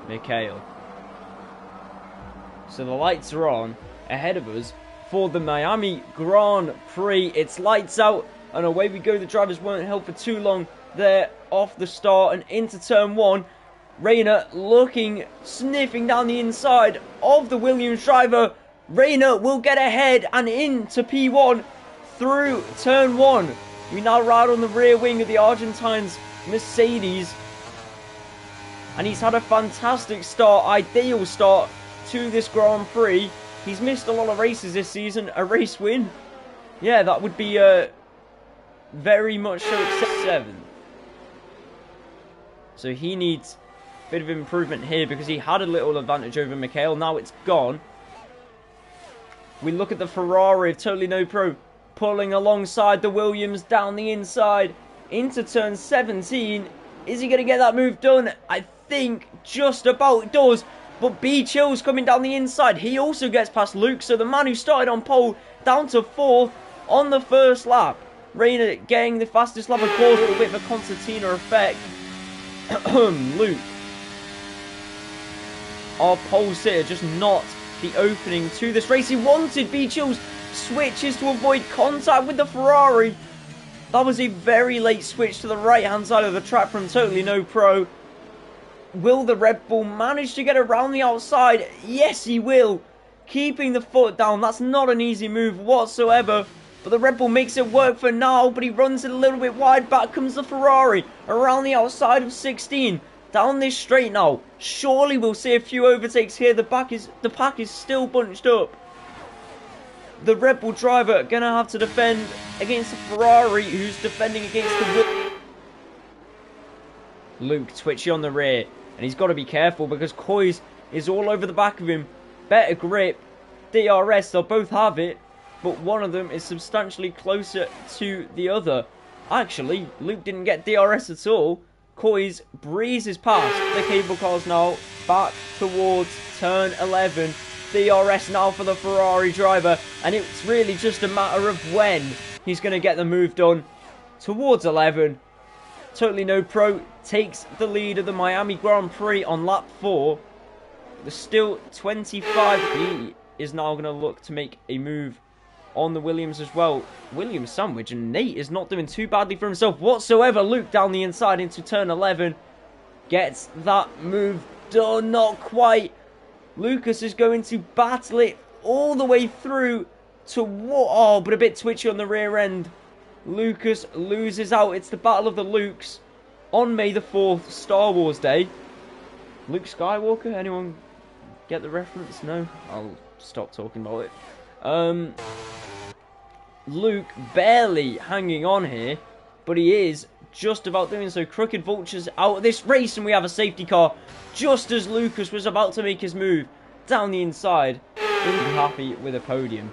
Mikhail. So the lights are on ahead of us for the Miami Grand Prix. It's lights out and away we go. The drivers weren't held for too long. They're off the start and into turn one. Rayner looking, sniffing down the inside of the Williams driver. Rayner will get ahead and into P1 through turn one. We now ride on the rear wing of the Argentine's Mercedes. And he's had a fantastic start, ideal start to this Grand Prix. He's missed a lot of races this season. A race win, yeah, that would be very much so. 7th. So he needs a bit of improvement here because he had a little advantage over Mikhail. Now it's gone. We look at the Ferrari of Totally No Pro pulling alongside the Williams down the inside into turn 17. Is he going to get that move done? I think just about does. But B Chill's coming down the inside. He also gets past Luke. So the man who started on pole down to 4th on the first lap. Rayner getting the fastest lap of course, a little bit of a concertina effect. Luke, our pole sitter, just not the opening to this race. He wanted B Chill's switches to avoid contact with the Ferrari. That was a very late switch to the right hand side of the track from Totally No Pro. Will the Red Bull manage to get around the outside? Yes, he will. Keeping the foot down. That's not an easy move whatsoever. But the Red Bull makes it work for now. But he runs it a little bit wide. Back comes the Ferrari. Around the outside of 16. Down this straight now. Surely we'll see a few overtakes here. The pack is still bunched up. The Red Bull driver going to have to defend against the Ferrari, who's defending against the... Luke twitchy on the rear. And he's got to be careful because Coys is all over the back of him. Better grip. DRS, they'll both have it. But one of them is substantially closer to the other. Actually, Luke didn't get DRS at all. Coys breezes past the cable cars now. Back towards turn 11. DRS now for the Ferrari driver. And it's really just a matter of when he's going to get the move done. Towards 11. Totally No Pro takes the lead of the Miami Grand Prix on lap 4. There's still 25. He is now going to look to make a move on the Williams as well. Williams sandwich, and Nate is not doing too badly for himself whatsoever. Luke down the inside into turn 11. Gets that move done. Not quite. Lucas is going to battle it all the way through to what? Oh, but a bit twitchy on the rear end. Lucas loses out. It's the Battle of the Lukes on May the 4th, Star Wars Day. Luke Skywalker? Anyone get the reference? No? I'll stop talking about it. Luke barely hanging on here, but he is just about doing so. Crooked Vultures out of this race, and we have a safety car just as Lucas was about to make his move down the inside. Wouldn't be happy with a podium.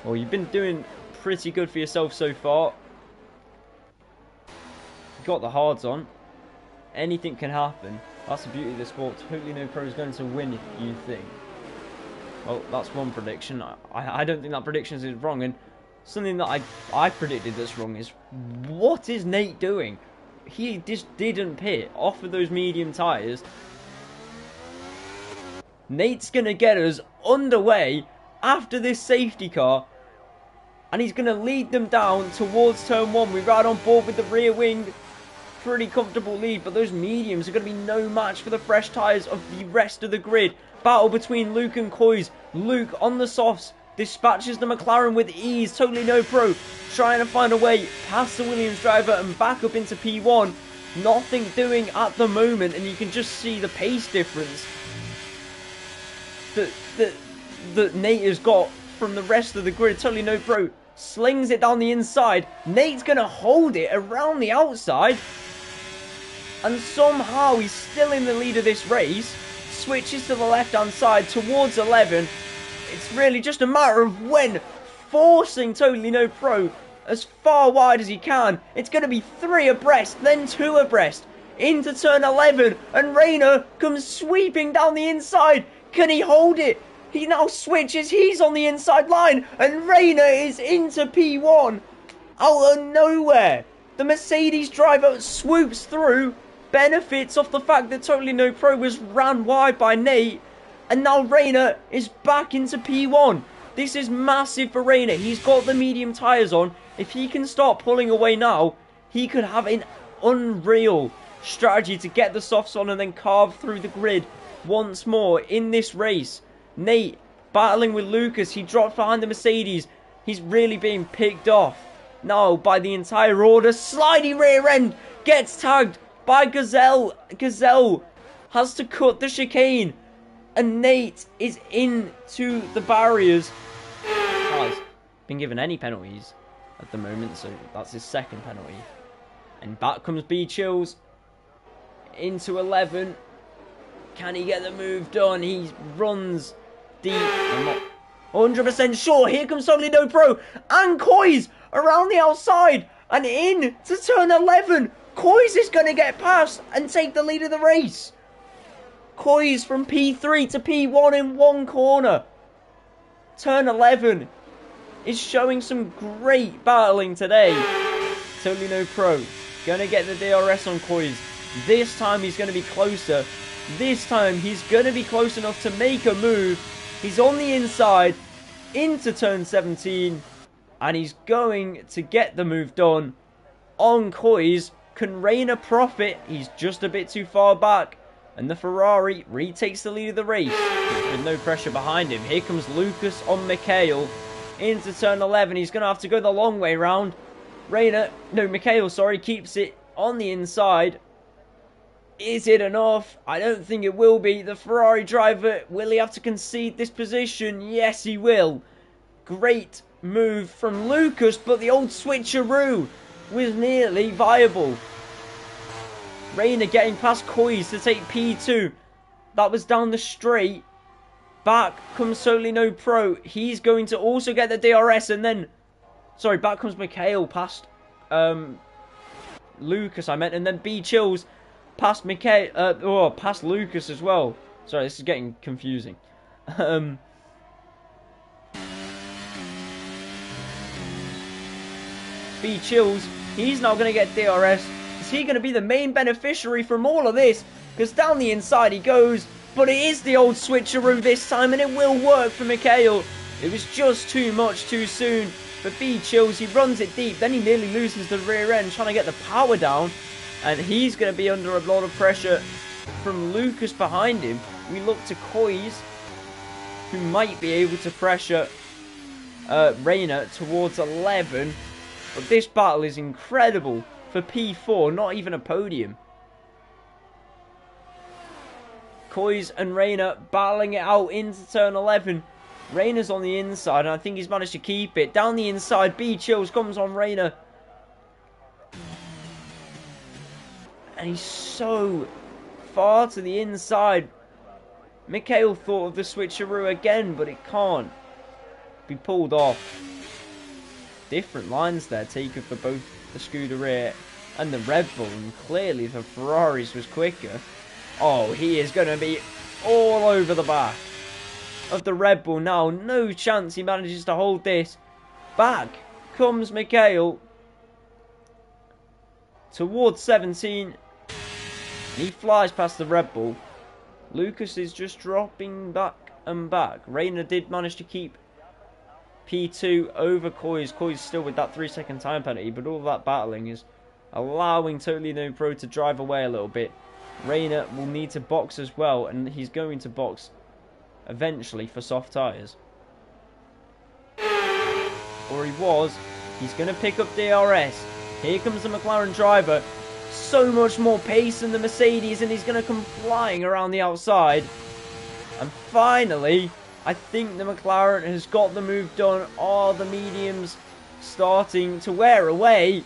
Well, you've been doing pretty good for yourself so far. Got the hards on. Anything can happen. That's the beauty of the sport. Totally No Pro is going to win if you think. Well, that's one prediction. I don't think that prediction is wrong. And something that I predicted that's wrong is, what is Nate doing? He just didn't pit off of those medium tyres. Nate's going to get us underway after this safety car. And he's going to lead them down towards turn 1. We ride on board with the rear wing. Pretty comfortable lead. But those mediums are going to be no match for the fresh tyres of the rest of the grid. Battle between Luke and Coys. Luke on the softs dispatches the McLaren with ease. Totally No Pro trying to find a way past the Williams driver and back up into P1. Nothing doing at the moment. And you can just see the pace difference that Nate has got from the rest of the grid. Totally No Pro slings it down the inside. Nate's going to hold it around the outside. And somehow he's still in the lead of this race. Switches to the left-hand side towards 11. It's really just a matter of when. Forcing Totally No Pro as far wide as he can. It's going to be 3 abreast, then 2 abreast. Into turn 11. And Rayner comes sweeping down the inside. Can he hold it? He now switches. He's on the inside line. And Rayner is into P1. Out of nowhere. The Mercedes driver swoops through. benefits off the fact that Totally No Pro was ran wide by Nate, and now Reina is back into P1. This is massive for Reina. He's got the medium tyres on. If he can start pulling away now, he could have an unreal strategy to get the softs on and then carve through the grid once more in this race. Nate battling with Lucas. He drops behind the Mercedes. He's really being picked off now by the entire order. Sliding rear end gets tagged by Gazelle. Gazelle has to cut the chicane, and Nate is into the barriers. Has been given any penalties at the moment, so that's his second penalty. And back comes B Chills into 11. Can he get the move done? He runs deep. I'm not 100% sure. Here comes Totally No Pro and Koiz around the outside and in to turn 11. Koiz is going to get past and take the lead of the race. Koiz from P3 to P1 in one corner. Turn 11 is showing some great battling today. Totally No Pro going to get the DRS on Koiz. This time he's going to be closer. This time he's going to be close enough to make a move. He's on the inside into turn 17. And he's going to get the move done on Koiz. Can Reina profit? He's just a bit too far back. And the Ferrari retakes the lead of the race with no pressure behind him. Here comes Lucas on Mikhail into turn 11. He's going to have to go the long way round. Mikhail, sorry, keeps it on the inside. Is it enough? I don't think it will be. The Ferrari driver, will he have to concede this position? Yes, he will. Great move from Lucas, but the old switcheroo was nearly viable. Reina getting past Koiz to take P2. That was down the straight. Back comes Totally No Pro. He's going to also get the DRS, and then... Sorry, back comes Mikhail past Lucas, I meant, and then B Chills past Mikhail, past Lucas as well. Sorry, this is getting confusing. B Chills, he's now going to get DRS. Is he going to be the main beneficiary from all of this? Because down the inside he goes, but it is the old switcheroo this time, and it will work for Mikhail. It was just too much too soon for B Chills. He runs it deep, then he nearly loses the rear end trying to get the power down, and he's going to be under a lot of pressure from Lucas behind him. We look to Koiz, who might be able to pressure Reina towards 11, but this battle is incredible for P4, not even a podium. Koiz and Reina battling it out into turn 11. Reina's on the inside, and I think he's managed to keep it. Down the inside, B Chills comes on Reina. And he's so far to the inside. Mikhail thought of the switcheroo again, but it can't be pulled off. Different lines there taken for both the Scuderia and the Red Bull, and clearly the Ferraris was quicker. Oh, he is going to be all over the back of the Red Bull now. No chance he manages to hold this. Back comes Mikhail towards 17. He flies past the Red Bull. Lucas is just dropping back and back. Reina did manage to keep P2 over Koiz. Koiz still with that 3-second time penalty, but all that battling is allowing Totally No Pro to drive away a little bit. Reina will need to box as well, and he's going to box eventually for soft tyres. Or he was. He's going to pick up DRS. Here comes the McLaren driver. So much more pace than the Mercedes, and he's going to come flying around the outside. And finally, I think the McLaren has got the move done. Are the mediums starting to wear away?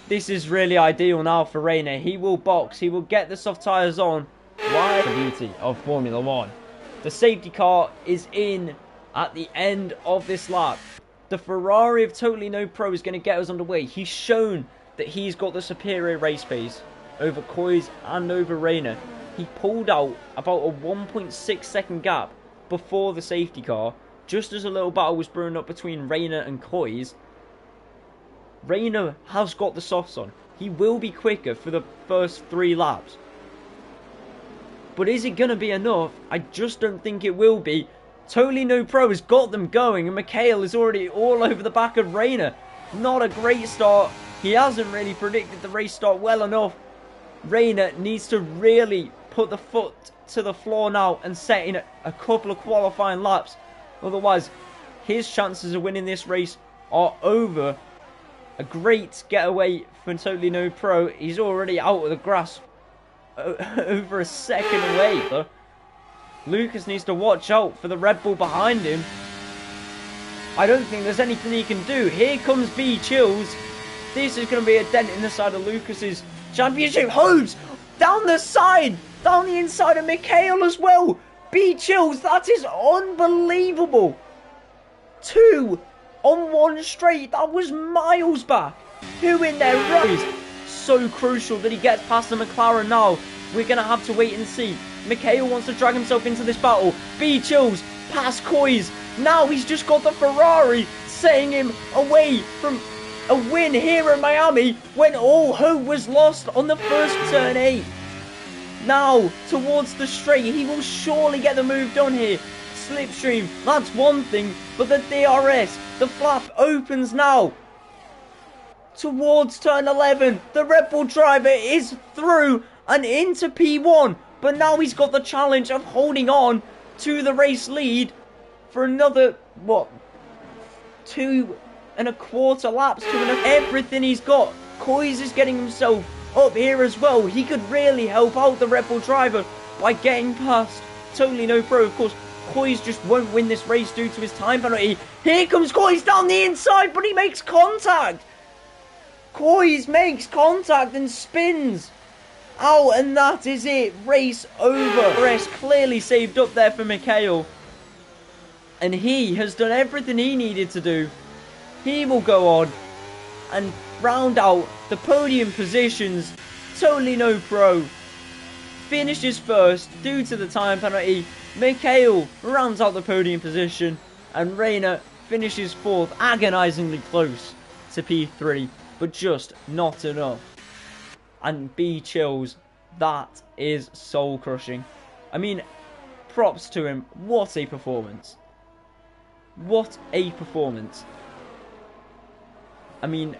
This is really ideal now for Reina. He will box. He will get the soft tyres on. Why? The beauty of Formula 1. The safety car is in at the end of this lap. The Ferrari of Totally No Pro is going to get us underway. He's shown that he's got the superior race pace over Koiz and over Reina. He pulled out about a 1.6 second gap before the safety car, just as a little battle was brewing up between Reina and Koiz. Reina has got the softs on. He will be quicker for the first 3 laps. But is it going to be enough? I just don't think it will be. Totally No Pro has got them going, and Mikhail is already all over the back of Rayner. Not a great start. He hasn't really predicted the race start well enough. Rayner needs to really put the foot to the floor now and set in a couple of qualifying laps. Otherwise, his chances of winning this race are over. A great getaway for Totally No Pro. He's already out of the grass over a second away. Though. Lucas needs to watch out for the Red Bull behind him. I don't think there's anything he can do. Here comes B Chills. This is going to be a dent in the side of Lucas's championship hopes. Down the side. Down the inside of Mikhail as well. B Chills, that is unbelievable. 2 on 1 straight. That was miles back. Who in their right? So crucial that he gets past the McLaren now. We're going to have to wait and see. Mikhail wants to drag himself into this battle. B Chills past Coys. Now he's just got the Ferrari, setting him away from a win here in Miami when all hope was lost on the first turn 8. Now, towards the straight, he will surely get the move done here. Slipstream, that's one thing, but the DRS, the flap opens now. Towards turn 11, the Red Bull driver is through and into P1, but now he's got the challenge of holding on to the race lead for another, what, 2.25 laps to everything he's got. Coys is getting himself up here as well. He could really help out the Red Bull driver by getting past Totally No Pro. Of course, Coys just won't win this race due to his time penalty. Here comes Coys down the inside, but he makes contact. Coys makes contact and spins out, and that is it. Race over. Race clearly saved up there for Mikhail. And he has done everything he needed to do. He will go on and round out the podium positions. Totally No Pro finishes first due to the time penalty. Mikhail rounds out the podium position. And Rayner finishes 4th, agonisingly close to P3, but just not enough. And B Chills, that is soul crushing. I mean, props to him. What a performance. What a performance. I mean,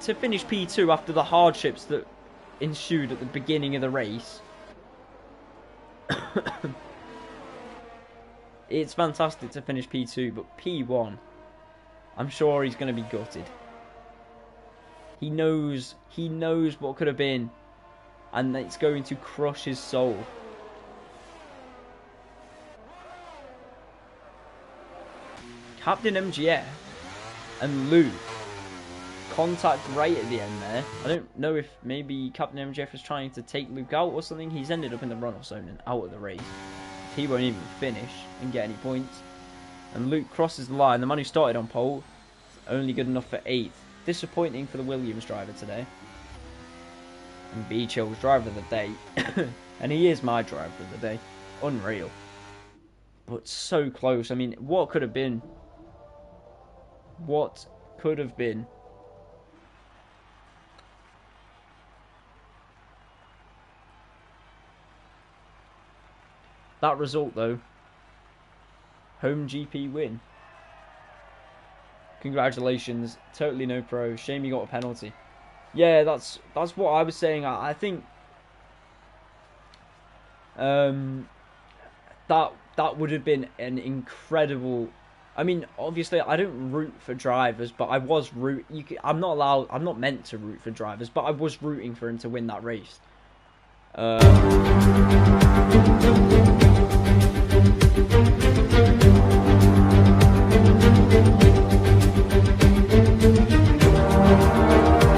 to finish P2 after the hardships that ensued at the beginning of the race, it's fantastic to finish P2, but P1, I'm sure he's going to be gutted. He knows what could have been, and it's going to crush his soul. Captain MGF and Luke contact right at the end there. I don't know if maybe Captain MGF was trying to take Luke out or something. He's ended up in the runoff zone and out of the race. He won't even finish and get any points. And Luke crosses the line. The man who started on pole, only good enough for 8th. Disappointing for the Williams driver today. And B Chill's driver of the day. And he is my driver of the day. Unreal. But so close. I mean, what could have been? What could have been? That result, though. Home GP win. Congratulations. Totally No Pro. Shame you got a penalty. Yeah, that's what I was saying. I think that would have been an incredible. I mean, obviously, I don't root for drivers, but I was I'm not meant to root for drivers, but I was rooting for him to win that race.